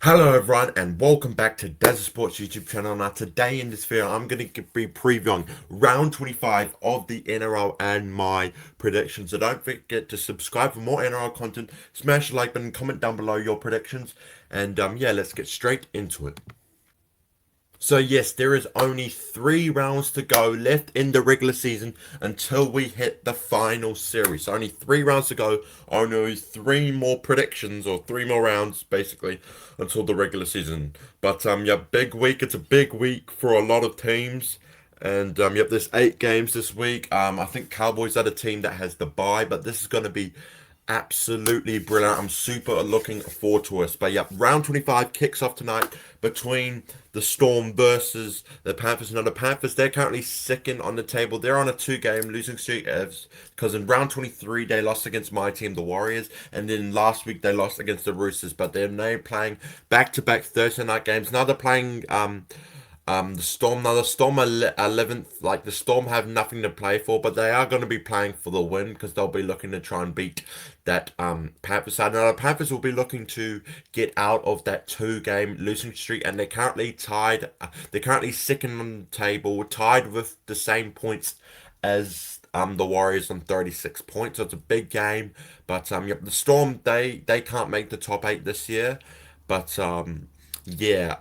Hello everyone and welcome back to dazzersports YouTube channel. Now today in this video I'm going to be previewing round 25 of the NRL and my predictions. So don't forget to subscribe for more NRL content, smash the like button, comment down below your predictions, and yeah, let's get straight into it. So yes, there is only 3 rounds to go left in the regular season until we hit the final series. So only 3 rounds to go, only 3 more predictions or 3 more rounds basically until the regular season. But yeah, big week. It's a big week for a lot of teams. And yep, there's 8 games this week. I think Cowboys are the team that has the bye, but this is going to be absolutely brilliant. I'm super looking forward to it. But yeah, round 25 kicks off tonight between the Storm versus the Panthers. Now the Panthers, they're currently second on the table. They're on a 2-game losing streak because in round 23 they lost against my team, the Warriors, and then last week they lost against the Roosters. But they're now playing back-to-back Thursday night games. Now they're playing the Storm. Now the Storm are 11th. Like the Storm have nothing to play for, but they are going to be playing for the win because they'll be looking to try and beat that Panthers side. Now the Panthers will be looking to get out of that 2-game losing streak, and they're currently tied. They're currently second on the table, tied with the same points as the Warriors on 36 points. So it's a big game, but yep, the Storm they can't make the top 8 this year, but yeah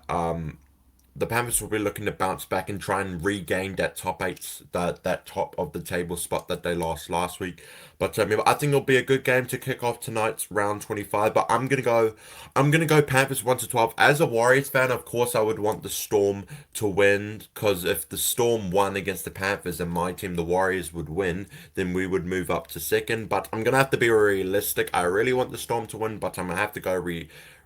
the Panthers will be looking to bounce back and try and regain that top 8, that top of the table spot that they lost last week. But yeah, I think it'll be a good game to kick off tonight's round 25. But I'm gonna go Panthers 1-12. As a Warriors fan, of course, I would want the Storm to win because if the Storm won against the Panthers and my team, the Warriors, would win, then we would move up to second. But I'm gonna have to be realistic. I really want the Storm to win, but I'm gonna have to go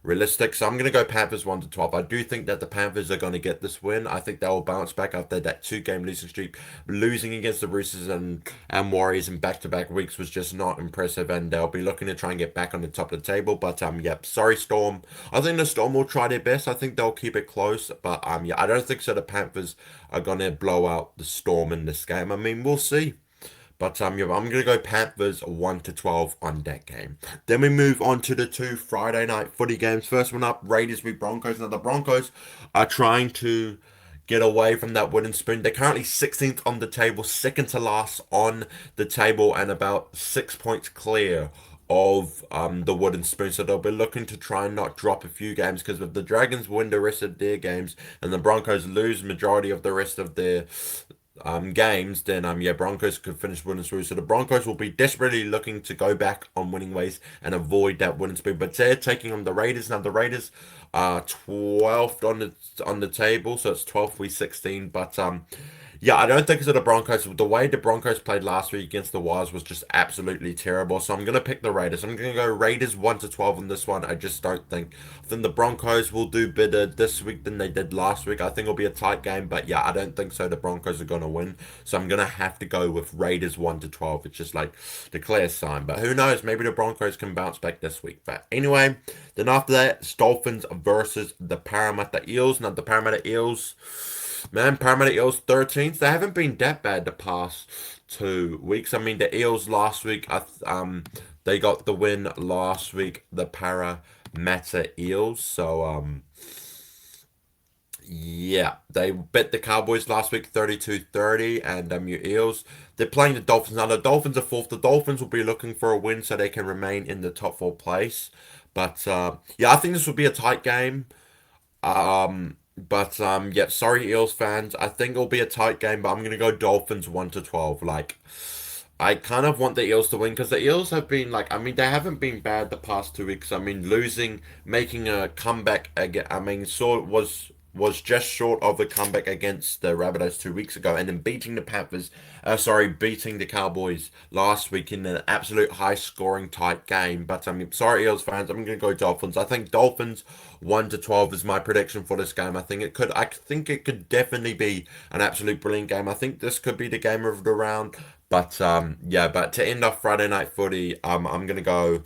realistic. So I'm going to go Panthers 1-12. I do think that the Panthers are going to get this win. I think they will bounce back after that 2-game losing streak. Losing against the Roosters and Warriors in back-to-back weeks was just not impressive, and they'll be looking to try and get back on the top of the table. But yep, sorry Storm. I think the Storm will try their best. I think they'll keep it close, but yeah, I don't think so. The Panthers are going to blow out the Storm in this game. I mean, we'll see. But yeah, I'm gonna go Panthers 1-12 on that game. Then we move on to the 2 Friday night footy games. First one up, Raiders v Broncos. Now the Broncos are trying to get away from that wooden spoon. They're currently 16th on the table, second to last on the table, and about 6 points clear of the wooden spoon. So they'll be looking to try and not drop a few games because if the Dragons win the rest of their games and the Broncos lose majority of the rest of their games, then yeah, Broncos could finish winning through. So the Broncos will be desperately looking to go back on winning ways and avoid that winning speed. But they're taking on the Raiders. Now the Raiders are 12th on the table, so it's 12th v 16. But yeah, I don't think it's the Broncos. The way the Broncos played last week against the Wires was just absolutely terrible. So I'm gonna pick the Raiders. I'm gonna go Raiders 1-12 on this one. I just don't think. I think the Broncos will do better this week than they did last week. I think it'll be a tight game, but yeah, I don't think so. The Broncos are gonna win. So I'm gonna have to go with Raiders 1-12. It's just like the clear sign. But who knows? Maybe the Broncos can bounce back this week. But anyway, then after that, it's Dolphins versus the Parramatta Eels. Now the Parramatta Eels. Man, Parramatta Eels 13th. They haven't been that bad the past 2 weeks. I mean, the Eels last week, they got the win last week. The Parramatta Eels. So yeah, they bet the Cowboys last week 32-30, and your Eels. They're playing the Dolphins now. The Dolphins are fourth. The Dolphins will be looking for a win so they can remain in the top 4 place. But yeah, I think this will be a tight game. But yeah, sorry Eels fans. I think it'll be a tight game, but I'm gonna go Dolphins 1-12. Like, I kind of want the Eels to win because the Eels have been like, I mean, they haven't been bad the past 2 weeks. I mean, losing, making a comeback again. I mean, so it was just short of a comeback against the Rabbitohs 2 weeks ago, and then beating the Panthers. Beating the Cowboys last week in an absolute high-scoring tight game. But I mean, sorry Eels fans, I'm gonna go Dolphins. I think Dolphins 1-12 is my prediction for this game. I think it could definitely be an absolute brilliant game. I think this could be the game of the round. But yeah, but to end off Friday night footy, I'm gonna go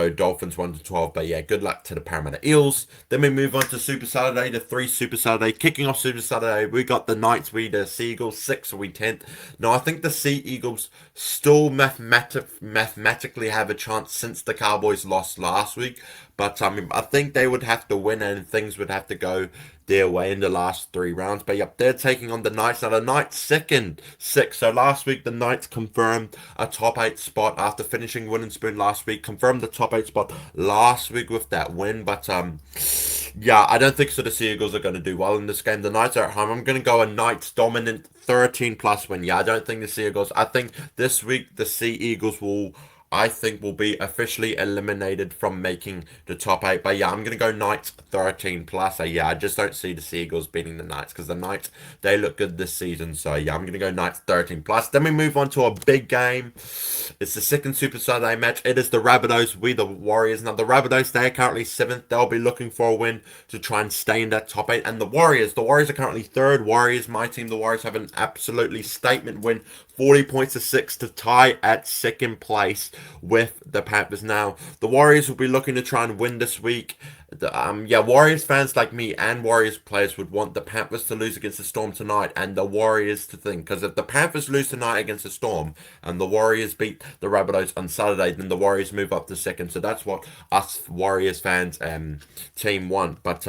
Dolphins 1-12. But yeah, good luck to the Parramatta Eels. Then we move on to Super Saturday, the 3 Super Saturday. Kicking off Super Saturday, we got the Knights v the Sea Eagles, 6th v 10th. Now I think the Sea Eagles still mathematically have a chance since the Cowboys lost last week. But I think they would have to win and things would have to go their way in the last 3 rounds. But yep, they're taking on the Knights. Now the Knights second six. So last week the Knights confirmed a top 8 spot after finishing Wooden Spoon last week. Confirmed the top 8 spot last week with that win. But yeah, I don't think so. The Sea Eagles are going to do well in this game. The Knights are at home. I'm going to go a Knights dominant 13 plus win. Yeah, I don't think the Sea Eagles. I think this week the Sea Eagles will. I think will be officially eliminated from making the top 8. But yeah, I'm going to go Knights 13 plus. Yeah, I just don't see the Seagulls beating the Knights because the Knights, they look good this season. So yeah, I'm going to go Knights 13 plus. Then we move on to a big game. It's the second Super Saturday match. It is the Rabbitohs, we the Warriors. Now the Rabbitohs, they are currently 7th. They'll be looking for a win to try and stay in that top 8. And the Warriors are currently 3rd. Warriors, my team, the Warriors have an absolutely statement win. 40 points to 6 to tie at 2nd place with the Panthers. Now, the Warriors will be looking to try and win this week. Yeah, Warriors fans like me and Warriors players would want the Panthers to lose against the Storm tonight and the Warriors to think. Because if the Panthers lose tonight against the Storm and the Warriors beat the Rabbitohs on Saturday, then the Warriors move up to 2nd. So that's what us Warriors fans team want. But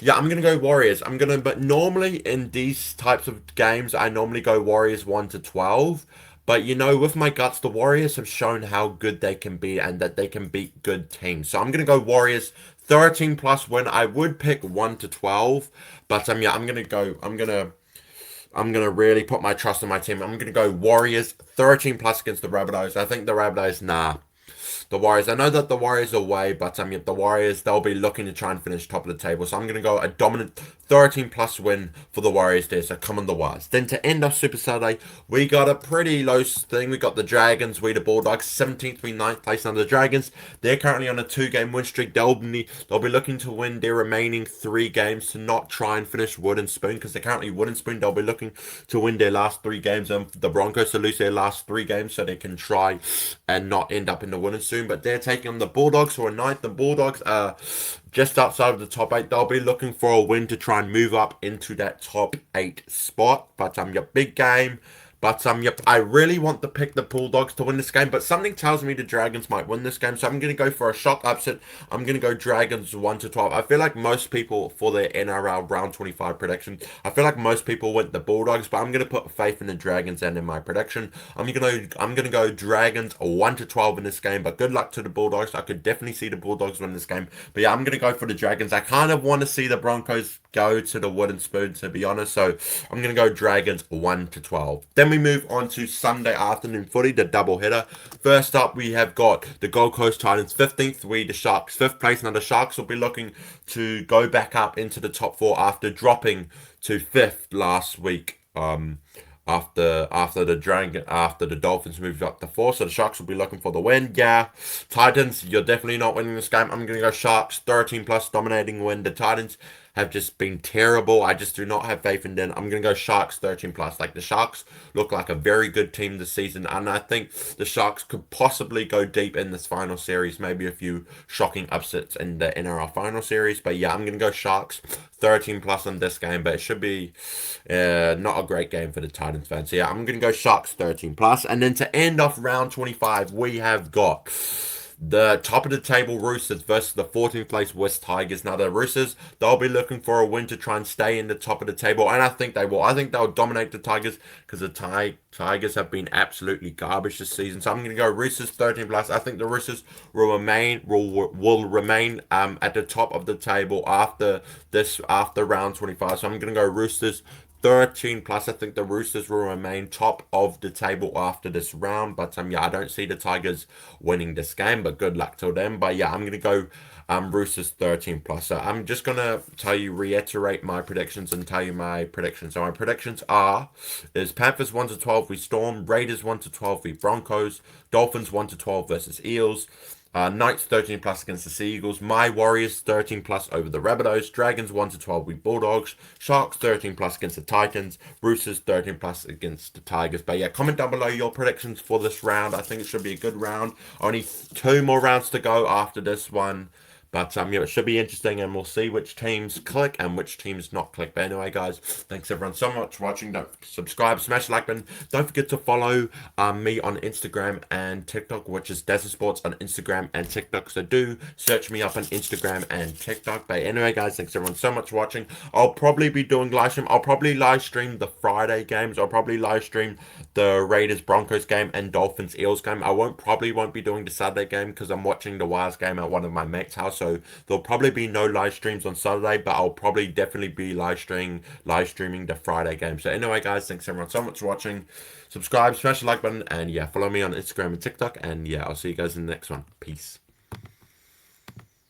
yeah, I'm gonna go Warriors. But normally in these types of games, I normally go Warriors 1 to 12. But you know, with my guts, the Warriors have shown how good they can be and that they can beat good teams. So I'm gonna go Warriors 13 plus win. I would pick 1 to 12, but yeah, I'm gonna really put my trust in my team. I'm gonna go Warriors 13 plus against the Rabbitohs. I think the Rabbitohs, nah. The Warriors. I know that the Warriors are away, but yep, the Warriors, they'll be looking to try and finish top of the table. So I'm going to go a dominant 13 plus win for the Warriors there. So come on the Wires. Then to end off Super Saturday, we got a pretty low thing. We got the Dragons, we the Bulldogs, 17th, we 9th place under the Dragons. They're currently on a 2-game win streak. They'll be looking to win their remaining 3 games to not try and finish Wooden Spoon because they're currently Wooden Spoon. They'll be looking to win their last 3 games and the Broncos to lose their last 3 games so they can try and not end up in the Wooden Spoon. But they're taking on the Bulldogs who are 9th. The Bulldogs are just outside of the top 8. They'll be looking for a win to try and move up into that top 8 spot. But your big game. But yep, I really want to pick the Bulldogs to win this game, but something tells me the Dragons might win this game, so I'm going to go for a shock upset. I'm going to go Dragons 1 to 12. I feel like most people for their NRL round 25 prediction, I feel like most people went the Bulldogs, but I'm going to put faith in the Dragons and in my prediction. I'm going to go Dragons 1 to 12 in this game, but good luck to the Bulldogs. I could definitely see the Bulldogs win this game, but yeah, I'm going to go for the Dragons. I kind of want to see the Broncos go to the Wooden Spoon, to be honest, so I'm going to go Dragons 1 to 12. Then we move on to Sunday afternoon footy, the double header. First up, we have got the Gold Coast Titans 15th, we the Sharks 5th place. Now the Sharks will be looking to go back up into the top 4 after dropping to 5th last week. After the Dolphins moved up to 4, so the Sharks will be looking for the win. Yeah, Titans, you're definitely not winning this game. I'm gonna go Sharks 13 plus dominating win. The Titans have just been terrible. I just do not have faith in them. I'm gonna go Sharks 13 plus. Like the Sharks look like a very good team this season, and I think the Sharks could possibly go deep in this final series. Maybe a few shocking upsets in the NRL final series. But yeah, I'm gonna go Sharks 13 plus on this game, but it should be not a great game for the Titans fans. So yeah, I'm going to go Sharks 13 plus. And then to end off round 25, we have got the top of the table Roosters versus the 14th place West Tigers. Now the Roosters, they'll be looking for a win to try and stay in the top of the table, and I think they will. I think they'll dominate the Tigers because the Tigers have been absolutely garbage this season. So I'm going to go Roosters 13 plus. I think the Roosters will remain at the top of the table after round 25. So I'm going to go Roosters 13 plus. I think the Roosters will remain top of the table after this round. But yeah, I don't see the Tigers winning this game, but good luck to them. But yeah, I'm gonna go Roosters 13 plus. So I'm just gonna reiterate my predictions and tell you my predictions. So my predictions is Panthers 1 to 12 we Storm, Raiders 1 to 12 we Broncos, Dolphins 1 to 12 versus Eels. Knights 13 plus against the Sea Eagles. My Warriors 13 plus over the Rabbitohs. Dragons 1 to 12 with Bulldogs. Sharks 13 plus against the Titans. Roosters 13 plus against the Tigers. But yeah, comment down below your predictions for this round. I think it should be a good round. Only 2 more rounds to go after this one. But yeah, it should be interesting, and we'll see which teams click and which teams not click. But anyway, guys, thanks everyone so much for watching. Don't subscribe, smash the like button. Don't forget to follow me on Instagram and TikTok, which is dazzersports on Instagram and TikTok. So do search me up on Instagram and TikTok. But anyway, guys, thanks everyone so much for watching. I'll probably be doing live stream. I'll probably live stream the Friday games. I'll probably live stream the Raiders Broncos game and Dolphins Eels game. I probably won't be doing the Saturday game because I'm watching the Wires game at one of my mates' house. So there'll probably be no live streams on Saturday, but I'll probably definitely be live streaming the Friday game. So anyway, guys, thanks everyone so much for watching. Subscribe, smash the like button, and yeah, follow me on Instagram and TikTok. And yeah, I'll see you guys in the next one. Peace.